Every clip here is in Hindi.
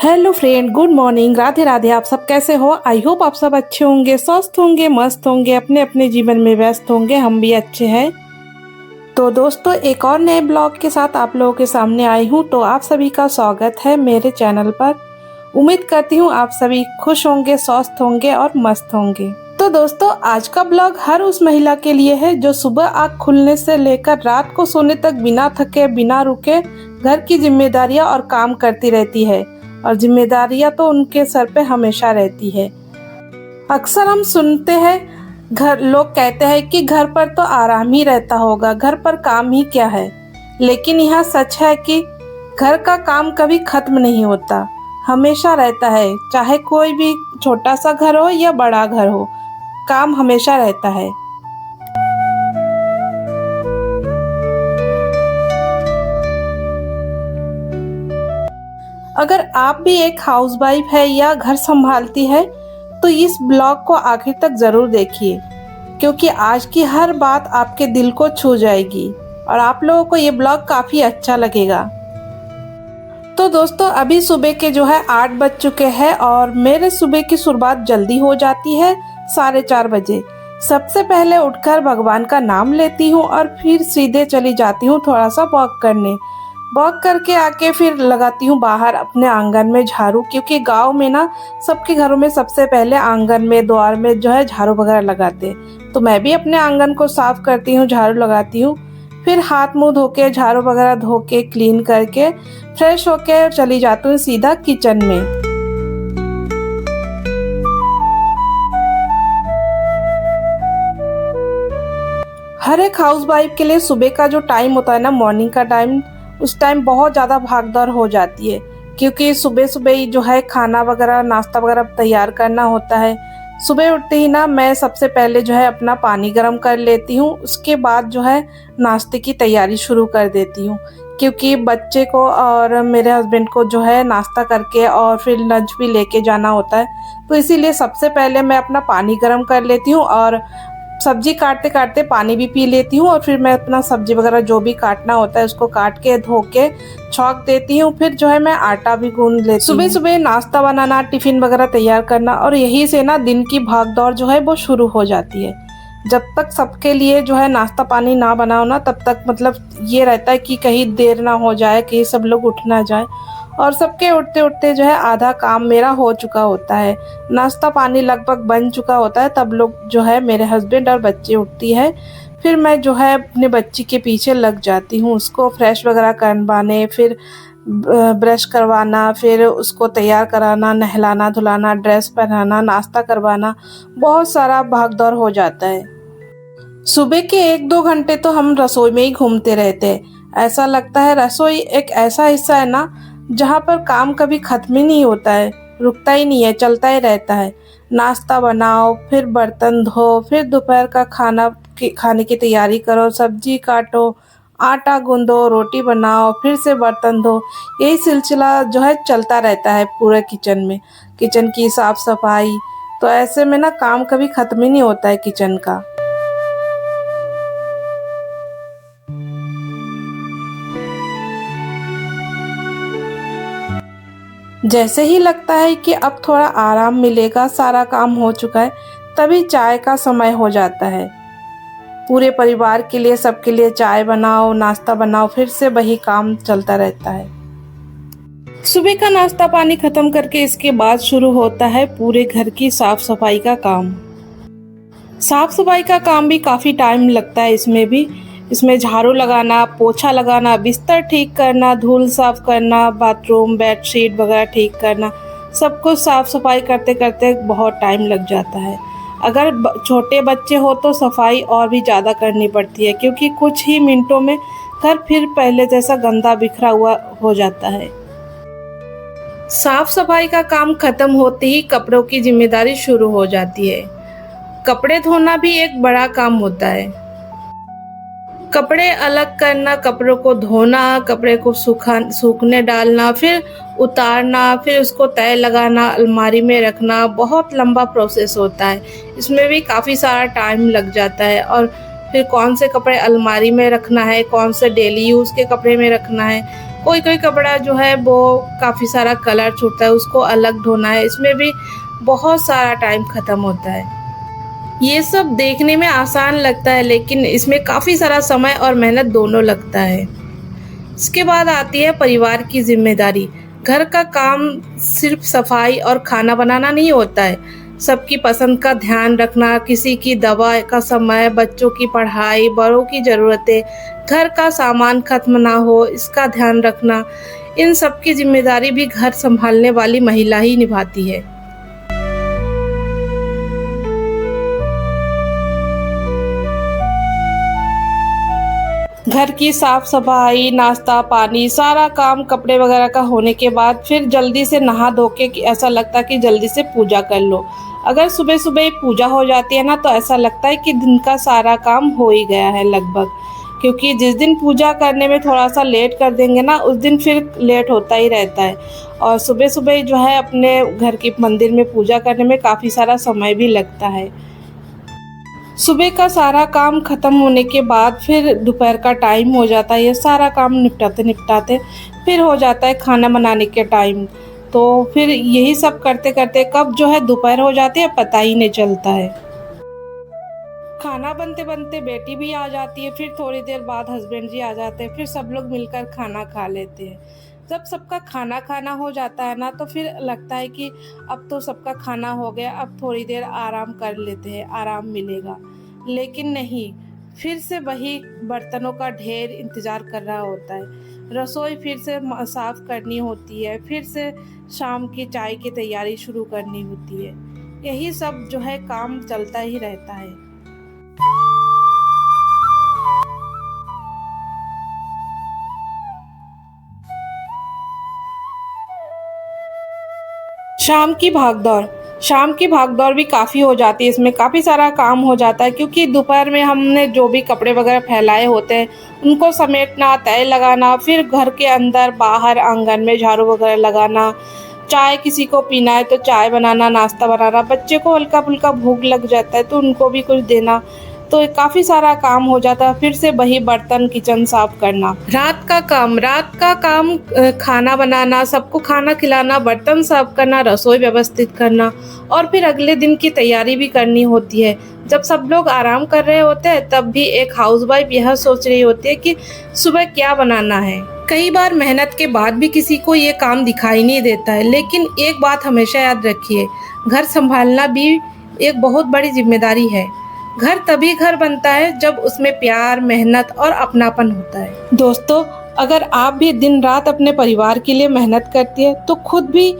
Hello friend, good morning, Radhe Radhe. आप सब कैसे हो? आई होप आप सब अच्छे होंगे, स्वस्थ होंगे, मस्त होंगे, अपने अपने जीवन में व्यस्त होंगे। हम भी अच्छे हैं। तो दोस्तों, एक और नए ब्लॉग के साथ आप लोगों के सामने आई हूँ। तो आप सभी का स्वागत है मेरे चैनल पर। उम्मीद करती हूँ आप सभी खुश होंगे, स्वस्थ होंगे और मस्त होंगे। तो दोस्तों, आज का ब्लॉग हर उस महिला के लिए है जो सुबह आँख खुलने से लेकर रात को सोने तक बिना थके बिना रुके घर की जिम्मेदारियां और काम करती रहती है। और जिम्मेदारियां तो उनके सर पे हमेशा रहती है। अक्सर हम सुनते हैं, घर लोग कहते हैं कि घर पर तो आराम ही रहता होगा, घर पर काम ही क्या है। लेकिन यह सच है कि घर का काम कभी खत्म नहीं होता, हमेशा रहता है। चाहे कोई भी छोटा सा घर हो या बड़ा घर हो, काम हमेशा रहता है। अगर आप भी एक हाउसवाइफ है या घर संभालती है तो इस ब्लॉग को आखिर तक जरूर देखिए, क्योंकि आज की हर बात आपके दिल को छू जाएगी और आप लोगों को ये ब्लॉग काफी अच्छा लगेगा। तो दोस्तों, अभी सुबह के 8 बज चुके हैं और मेरे सुबह की शुरुआत जल्दी हो जाती है 4:30 बजे। सबसे पहले उठकर भगवान का नाम लेती हूँ और फिर सीधे चली जाती हूँ थोड़ा सा वॉक करने। वॉक करके आके फिर लगाती हूँ बाहर अपने आंगन में झाड़ू, क्योंकि गांव में ना सबके घरों में सबसे पहले आंगन में द्वार में झाड़ू वगैरह लगाते हैं। तो मैं भी अपने आंगन को साफ करती हूँ, झाड़ू लगाती हूँ। फिर हाथ मुंह धो के, झाड़ू वगैरह धो के, क्लीन करके फ्रेश होके चली जाती हूँ सीधा किचन में। हर एक हाउस वाइफ के लिए सुबह का जो टाइम होता है ना, मॉर्निंग का टाइम, उस टाइम बहुत ज़्यादा भागदौड़ हो जाती है, क्योंकि सुबह सुबह ही खाना वगैरह, नाश्ता वगैरह तैयार करना होता है। सुबह उठते ही ना मैं सबसे पहले अपना पानी गर्म कर लेती हूँ। उसके बाद नाश्ते की तैयारी शुरू कर देती हूँ, क्योंकि बच्चे को और मेरे हस्बैंड को नाश्ता करके और फिर लंच भी लेके जाना होता है। तो इसीलिए सबसे पहले मैं अपना पानी गर्म कर लेती हूँ और सब्जी काटते काटते पानी भी पी लेती हूँ। और फिर मैं अपना सब्जी वगैरह जो भी काटना होता है उसको काट के धो के छौंक देती हूँ। फिर मैं आटा भी गूंद लेती हूँ। सुबह सुबह नाश्ता बनाना, टिफिन वगैरह तैयार करना, और यही से ना दिन की भाग दौड़ वो शुरू हो जाती है। जब तक सबके लिए नाश्ता पानी ना बनाओ ना, तब तक मतलब ये रहता है कि कहीं देर ना हो जाए, कहीं सब लोग उठ ना जाए। और सबके उठते उठते आधा काम मेरा हो चुका होता है। नाश्ता पानी लगभग बन चुका होता है, तब लोग मेरे हस्बैंड और बच्चे उठती है। फिर मैं अपने बच्ची के पीछे लग जाती हूँ, उसको फ्रेश वगैरह करवाने, फिर ब्रश करवाना, फिर उसको तैयार कराना, नहलाना धुलाना, ड्रेस पहनाना, नाश्ता करवाना, बहुत सारा भागदौड़ हो जाता है। सुबह के 1-2 घंटे तो हम रसोई में ही घूमते रहते हैं। ऐसा लगता है रसोई एक ऐसा हिस्सा है ना, जहाँ पर काम कभी खत्म ही नहीं होता है, रुकता ही नहीं है, चलता ही रहता है। नाश्ता बनाओ, फिर बर्तन धो, फिर दोपहर का खाने की तैयारी करो, सब्जी काटो, आटा गूंदो, रोटी बनाओ, फिर से बर्तन धो। यही सिलसिला चलता रहता है पूरे किचन में। किचन की साफ सफाई, तो ऐसे में ना काम कभी खत्म ही नहीं होता है किचन का। जैसे ही लगता है कि अब थोड़ा आराम मिलेगा, सारा काम हो चुका है, तभी चाय का समय हो जाता है। पूरे परिवार के लिए, सबके लिए चाय बनाओ, नाश्ता बनाओ, फिर से वही काम चलता रहता है। सुबह का नाश्ता पानी खत्म करके इसके बाद शुरू होता है पूरे घर की साफ सफाई का काम। साफ सफाई का काम भी काफी टाइम लगता है इसमें झाड़ू लगाना, पोछा लगाना, बिस्तर ठीक करना, धूल साफ करना, बाथरूम बेडशीट वगैरह ठीक करना, सब कुछ साफ सफाई करते करते बहुत टाइम लग जाता है। अगर छोटे बच्चे हो तो सफाई और भी ज़्यादा करनी पड़ती है, क्योंकि कुछ ही मिनटों में घर फिर पहले जैसा गंदा बिखरा हुआ हो जाता है। साफ सफाई का काम खत्म होते ही कपड़ों की जिम्मेदारी शुरू हो जाती है। कपड़े धोना भी एक बड़ा काम होता है। कपड़े अलग करना, कपड़ों को धोना, कपड़े को सूखने डालना, फिर उतारना, फिर उसको तय लगाना, अलमारी में रखना, बहुत लंबा प्रोसेस होता है। इसमें भी काफ़ी सारा टाइम लग जाता है। और फिर कौन से कपड़े अलमारी में रखना है, कौन से डेली यूज़ के कपड़े में रखना है, कोई कोई कपड़ा जो है वो काफ़ी सारा कलर छूटता है, उसको अलग धोना है, इसमें भी बहुत सारा टाइम ख़त्म होता है। ये सब देखने में आसान लगता है लेकिन इसमें काफ़ी सारा समय और मेहनत दोनों लगता है। इसके बाद आती है परिवार की ज़िम्मेदारी। घर का काम सिर्फ सफाई और खाना बनाना नहीं होता है, सबकी पसंद का ध्यान रखना, किसी की दवा का समय, बच्चों की पढ़ाई, बड़ों की ज़रूरतें, घर का सामान खत्म ना हो इसका ध्यान रखना, इन सब की ज़िम्मेदारी भी घर संभालने वाली महिला ही निभाती है। घर की साफ सफाई, नाश्ता पानी, सारा काम कपड़े वगैरह का होने के बाद फिर जल्दी से नहा धो के कि ऐसा लगता है कि जल्दी से पूजा कर लो। अगर सुबह सुबह पूजा हो जाती है ना तो ऐसा लगता है कि दिन का सारा काम हो ही गया है लगभग, क्योंकि जिस दिन पूजा करने में थोड़ा सा लेट कर देंगे ना उस दिन फिर लेट होता ही रहता है। और सुबह सुबह जो है अपने घर की मंदिर में पूजा करने में काफ़ी सारा समय भी लगता है। सुबह का सारा काम ख़त्म होने के बाद फिर दोपहर का टाइम हो जाता है, ये सारा काम निपटाते निपटाते फिर हो जाता है खाना बनाने के टाइम। तो फिर यही सब करते करते कब जो है दोपहर हो जाती है पता ही नहीं चलता है। खाना बनते बनते बेटी भी आ जाती है, फिर थोड़ी देर बाद हस्बैंड जी आ जाते हैं, फिर सब लोग मिलकर खाना खा लेते हैं। जब सबका खाना खाना हो जाता है ना तो फिर लगता है कि अब तो सबका खाना हो गया, अब थोड़ी देर आराम कर लेते हैं, आराम मिलेगा। लेकिन नहीं, फिर से वही बर्तनों का ढेर इंतज़ार कर रहा होता है, रसोई फिर से साफ़ करनी होती है, फिर से शाम की चाय की तैयारी शुरू करनी होती है। यही सब जो है काम चलता ही रहता है। शाम की भागदौड़ शाम की भागदौड़ भी काफ़ी हो जाती है, इसमें काफ़ी सारा काम हो जाता है क्योंकि दोपहर में हमने जो भी कपड़े वगैरह फैलाए होते हैं उनको समेटना, तय लगाना, फिर घर के अंदर बाहर आंगन में झाड़ू वगैरह लगाना, चाय किसी को पीना है तो चाय बनाना, नाश्ता बनाना, बच्चे को हल्का फुल्का भूख लग जाता है तो उनको भी कुछ देना, तो काफ़ी सारा काम हो जाता है। फिर से वही बर्तन किचन साफ करना। रात का काम खाना बनाना, सबको खाना खिलाना, बर्तन साफ करना, रसोई व्यवस्थित करना और फिर अगले दिन की तैयारी भी करनी होती है। जब सब लोग आराम कर रहे होते हैं तब भी एक हाउसवाइफ यह सोच रही होती है कि सुबह क्या बनाना है। कई बार मेहनत के बाद भी किसी को ये काम दिखाई नहीं देता है, लेकिन एक बात हमेशा याद रखिए, घर संभालना भी एक बहुत बड़ी जिम्मेदारी है। घर तभी घर बनता है जब उसमें प्यार, मेहनत और अपनापन होता है। दोस्तों, अगर आप भी दिन रात अपने परिवार के लिए मेहनत करती है तो खुद भी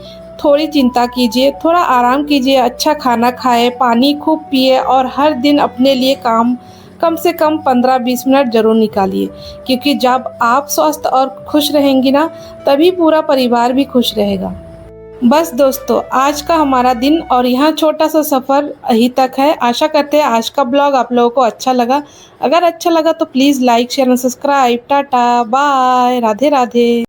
थोड़ी चिंता कीजिए, थोड़ा आराम कीजिए, अच्छा खाना खाएं, पानी खूब पिए और हर दिन अपने लिए कम से कम 15-20 मिनट जरूर निकालिए, क्योंकि जब आप स्वस्थ और खुश रहेंगी ना तभी पूरा परिवार भी खुश रहेगा। बस दोस्तों, आज का हमारा दिन और यहाँ छोटा सा सफ़र यहीं तक है। आशा करते हैं आज का ब्लॉग आप लोगों को अच्छा लगा। अगर अच्छा लगा तो प्लीज़ लाइक, शेयर और सब्सक्राइब। टाटा, बाय, राधे राधे।